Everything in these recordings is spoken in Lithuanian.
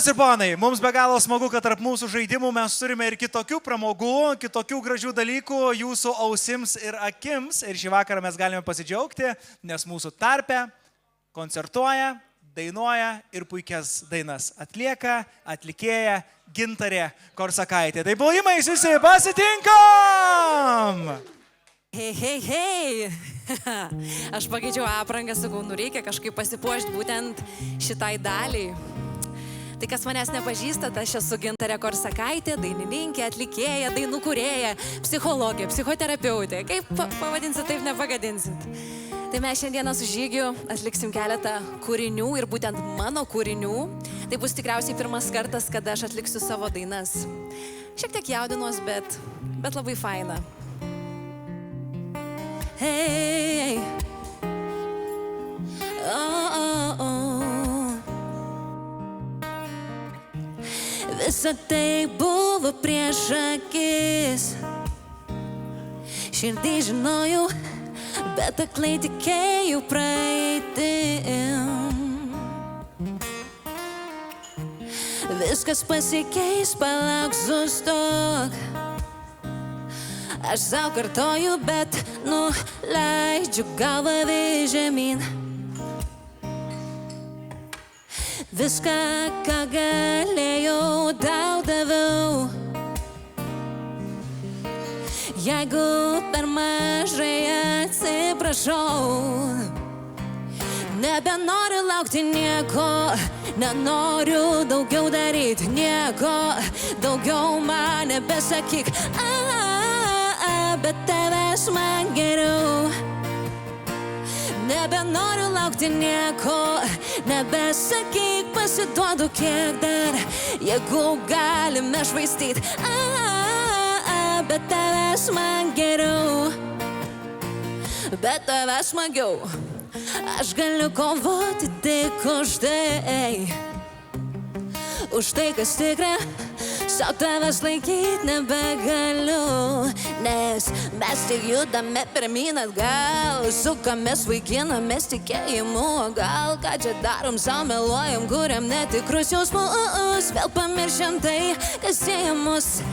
Ponios ir ponai, mums be galo smagu, kad tarp mūsų žaidimų mes turime ir kitokių pramogų, kitokių gražių dalykų jūsų ausims ir akims. Ir šį vakarą mes galime pasidžiaugti, nes mūsų tarpe koncertuoja, dainuoja ir puikias dainas atlieka atlikėja Gintarė Korsakaitė. Tai plojimais visi pasitinkam! Hei, hei, hei. Aš pakeičiau aprangą, sakau, reikia kažkaip pasipuošti būtent šitai daliai. Tai kas manęs nepažįsta, tai aš esu Gintarė Korsakaitė, dainininkė, atlikėja, dainų kūrėja, psichologė, psichoterapeutė. Kaip pavadinsit, taip nepagadinsit. Tai mes šiandieną su Žygiu atliksim keletą kūrinių ir būtent mano kūrinių. Tai bus tikriausiai pirmas kartas, kada aš atliksiu savo dainas. Šiek tiek jaudinuos, bet labai faina. Hey, Visa tai buvo prieš akis. Širdį žinojau, bet aklai tikėjau praeitim. Viskas pasikeis, palauk, sustok. Aš savo kartoju, bet nuleidžiu galvą vis žemyn. Viską, ką galėjau, tau daviau. Jeigu per mažai atsiprašau, nebenoriu laukti nieko, nenoriu daugiau daryti nieko, daugiau man nebesakyk. Bet tavęs man geriau. Nebenoriu laukti nieko, nebesakyk, pasiduodu kiek dar, jeigu galime švaistyti. Bet tavęs man geriau, bet tavęs smagiau. Aš galiu kovoti tik už tai, kas tikra. Sau tavęs laikyt nebegaliu, nes mes tik judame pirmyn atgal, sukamės, vaikinamės tikėjimu, gal ką čia darom, sau meluojam, kuriam netikrus jausmus, vėl pamiršėm tai, kas sieja mus.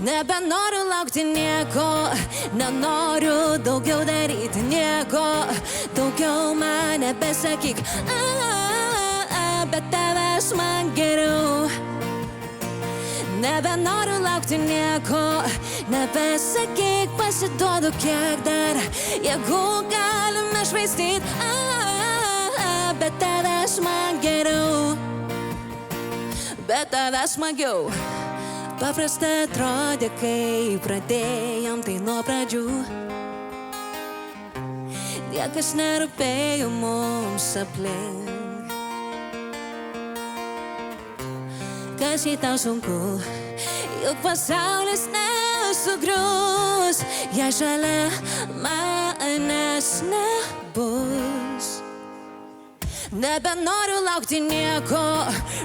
Nebenoriu laukti nieko, nenoriu daugiau daryti nieko, daugiau man nebesakyk, bet tavęs man geriau. Nebenoriu laukti nieko, nebesakyk, pasiduodu kiek dar, jeigu galime švaistyti, bet tavęs man geriau, bet tavęs smagiau. Paprasta atrodė, kai pradėjom tai nuo pradžių. Niekas nerūpėjo mums aplink. Kas jei tau sunku, juk pasaulis nesugrius, jei šalia manęs nebus. Nebenoriu laukti nieko,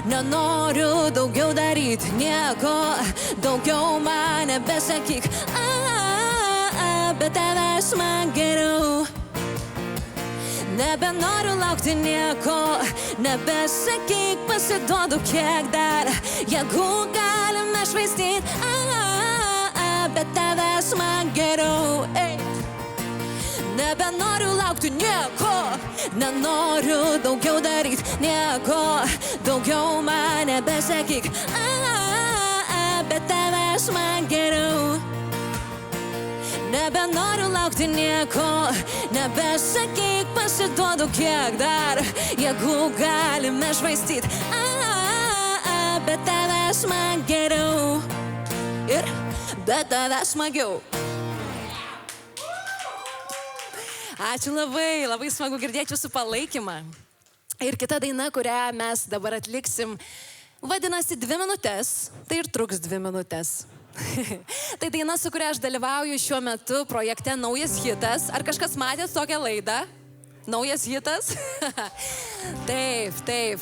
nenoriu daugiau daryti nieko, daugiau man nebesakyk, bet tavęs man geriau. Nebenoriu laukti nieko, nebesakyk, pasiduodu kiek dar, jeigu galime švaistyti, bet tavęs man geriau. Nebenoriu laukti nieko, nenoriu daugiau daryti nieko, daugiau man nebesakyk, bet tavęs man geriau. Nebenoriu laukti nieko, nebesakyk, pasiduodu kiek dar, jeigu galime švaistyti, bet tavęs man geriau ir bet tavęs smagiau. Ačiū labai, labai smagu girdėti jūsų palaikymą. Ir kita daina, kurią mes dabar atliksim, vadinasi 2 minutės, tai ir truks 2 minutės. Tai daina, su kuria aš dalyvauju šiuo metu projekte Naujas hitas. Ar kažkas matėt tokią laidą? Naujas hitas? Taip.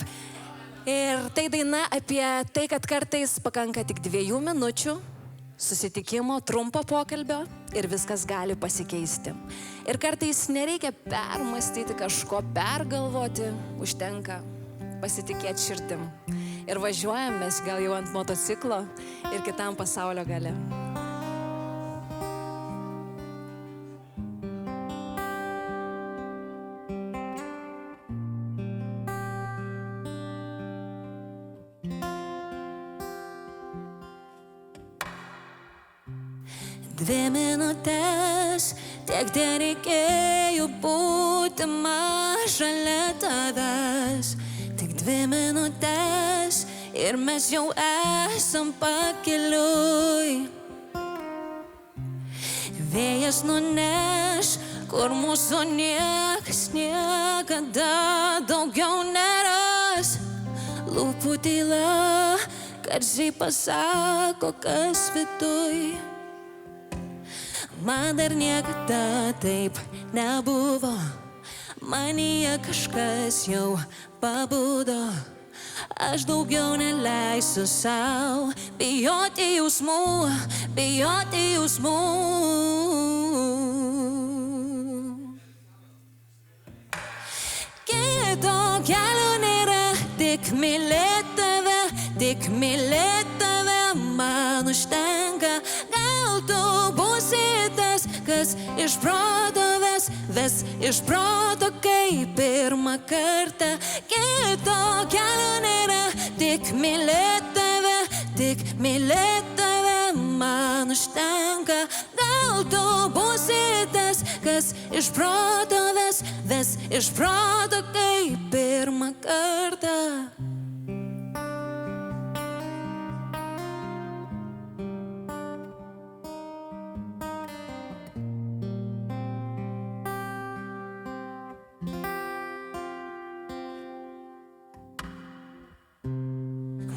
Ir tai daina apie tai, kad kartais pakanka tik 2 minučių susitikimo, trumpo pokalbio ir viskas gali pasikeisti. Ir kartais nereikia permastyti kažko, pergalvoti, užtenka pasitikėti širdim. Ir važiuojam mes gal jau ant motociklo ir kitam pasaulio gale. Dvi minutės, tiek tereikėjo būti šalia tavęs. Tik 2 minutės ir mes jau esam pakeliui. Vėjas nuneš, kur mūsų niekas niekada daugiau neras. Lūpų tyla, garsiai pasako, kas viduj. Man dar niekada taip nebuvo, manyje kažkas jau pabudo. Aš daugiau neleisiu sau bijoti jausmų, bijoti jausmų. Kito kelio nėra, tik mylėti tave, tik mylėti tave man užtenka. Gal tu būsi tas, kas iš proto ves iš proto kaip pirmą kartą. Kito kelio nėra, tik mylėti tave, tik mylėti tave man užtenka. Gal tu būsi tas, kas iš proto ves iš proto kaip pirmą kartą.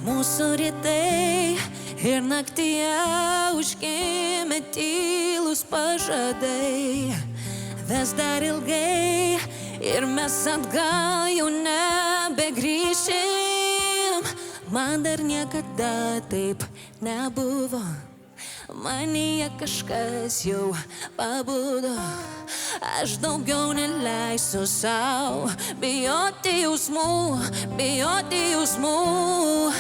Mūsų rytai ir naktyje užgimė tylūs pažadai. Ves dar ilgai ir mes atgal jau nebegrįšim. Man dar niekada taip nebuvo, manyje kažkas jau pabudo. Aš daugiau neleisiu sau bijoti jausmų, bijoti jausmų.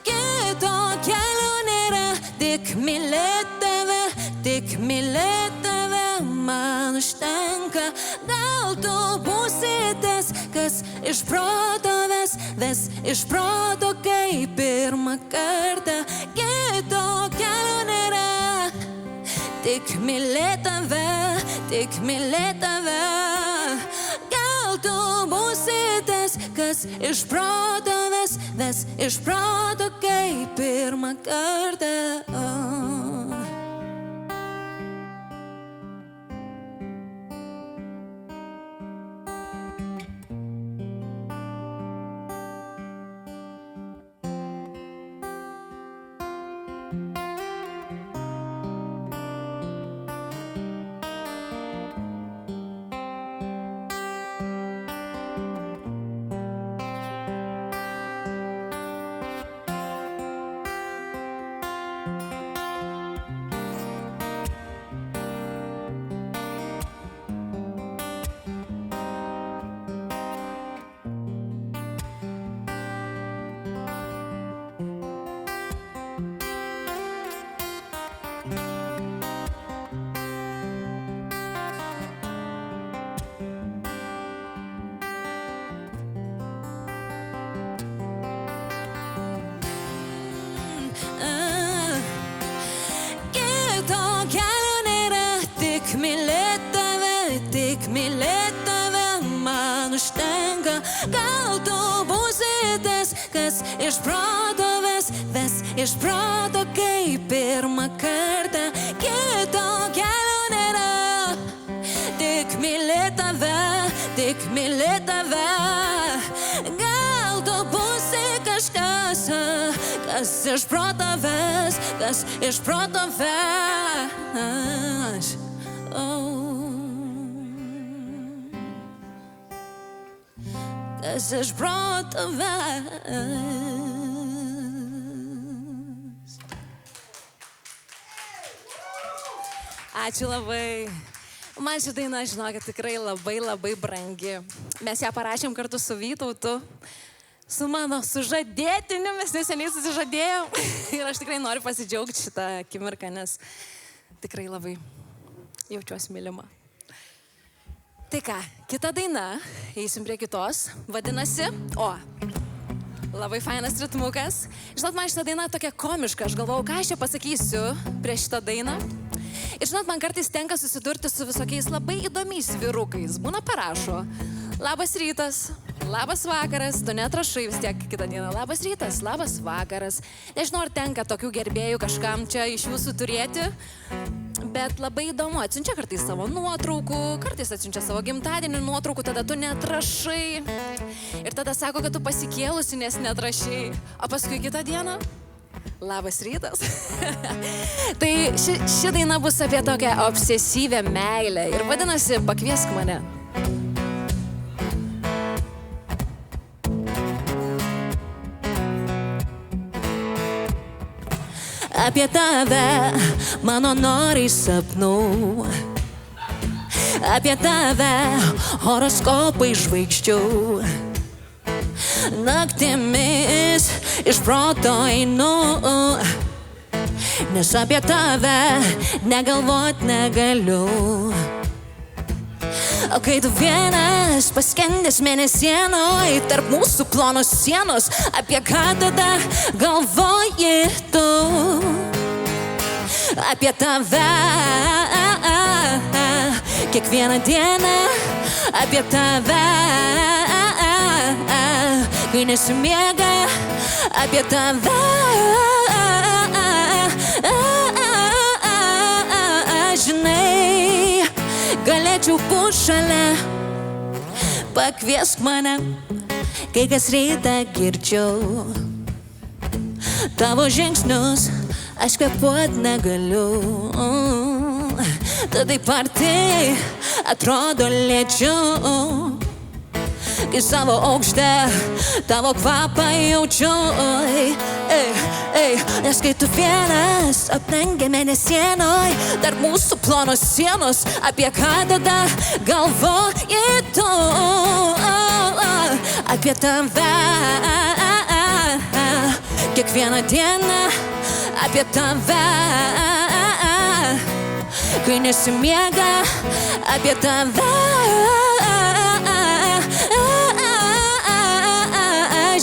Kito kelio nėra, tik mylėti tave, tik mylėti tave man užtenka. Gal tu būsi tas, kas iš proto ves iš proto kaip pirmą kartą. Kito kelio nėra, tik mylėti tave, tik mylėti tave. Gal tu būsi tas, kas iš proto ves iš proto kaip pirmą kartą. Tik mylėti tave man užtenka. Gal tu būsi tas, kas iš proto ves iš proto kaip pirmą kartą. Kito kelio nėra, tik mylėti tave, tik mylėti tave. Gal tu būsi kažkas, kas iš proto ves, kas iš proto ves. Kas iš proto ves. Ačiū labai. Man ši daina, žinokit, tikrai labai labai brangi. Mes ją parašėm kartu su Vytautu, su mano sužadėtiniu, mes neseniai susižadėjom. Ir aš tikrai noriu pasidžiaugti šitą akimirką, nes tikrai labai jaučiuosi mylima. Tai ką, kita daina, eisim prie kitos, vadinasi, labai fainas ritmukas. Žinot, man šitą dainą tokia komiška, aš galvojau, ką aš čia pasakysiu prieš šitą dainą. Ir žinot, man kartais tenka susidurti su visokiais labai įdomiais vyrukais. Būna parašo, labas rytas, labas vakaras, tu neatrašai vis tiek kitą dieną, labas rytas, labas vakaras. Nežinau, ar tenka tokių gerbėjų kažkam čia iš jūsų turėti, bet labai įdomu, atsiunčia kartais savo nuotraukų, kartais atsiunčia savo gimtadienį nuotraukų, tada tu neatrašai. Ir tada sako, kad tu pasikėlusi, nes neatrašai. O paskui kitą dieną, labas rytas. Tai ši daina bus apie tokią obsesyvę meilę ir vadinasi Pakviesk mane. Apie tave mano norai sapnų, apie tave horoskopai žvaigždžių. Naktimis iš proto einu, nes apie tave negalvot negaliu. O kai tu vienas paskendęs mėnesienoj tarp mūsų plonos sienos, apie ką tada galvoji tu? Apie tave kiekvieną dieną, apie tave kai nesimiega, apie tave žinai, galėčiau būt šalia. Pakviesk mane, kai kas rytą girdžiu tavo žingsnius, aš kvėpuot negaliu. Tu taip arti atrodo lėčiau, kai savo aukšte tavo kvapą jaučiu. Nes kai tu vienas aprengia mėnesienoj tarp mūsų plonos sienos, apie ką tada galvoji tu? Apie tave kiekvieną dieną, apie tave kai nesimiega, apie tave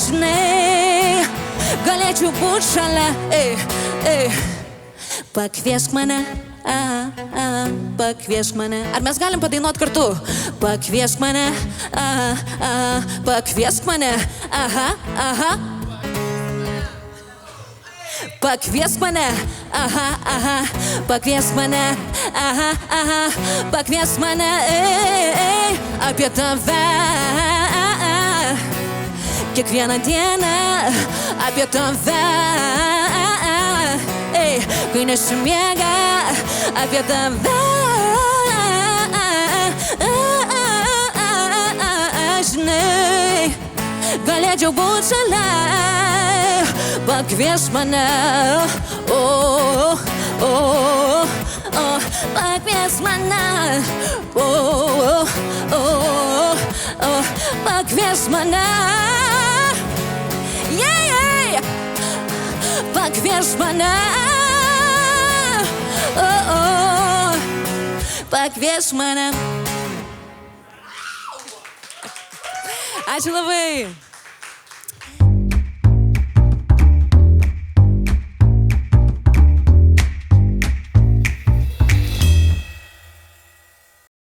žinai, galėčiau būt šalia. Pakviesk mane, pakviesk mane. Ar mes galim padainuot kartu? Pakviesk mane, pakviesk mane, aha, aha. Pakviesk mane, aha, aha, pakviesk mane, aha, aha, pakviesk mane, apie tave kiekvieną dieną, apie tave kai nesimiega, apie tave žinai, galėčiau būt šalia. Pakviesk mane, pakviesk mane, pakviesk mane, pakviesk mane, pakviesk mane. Ačiū labai.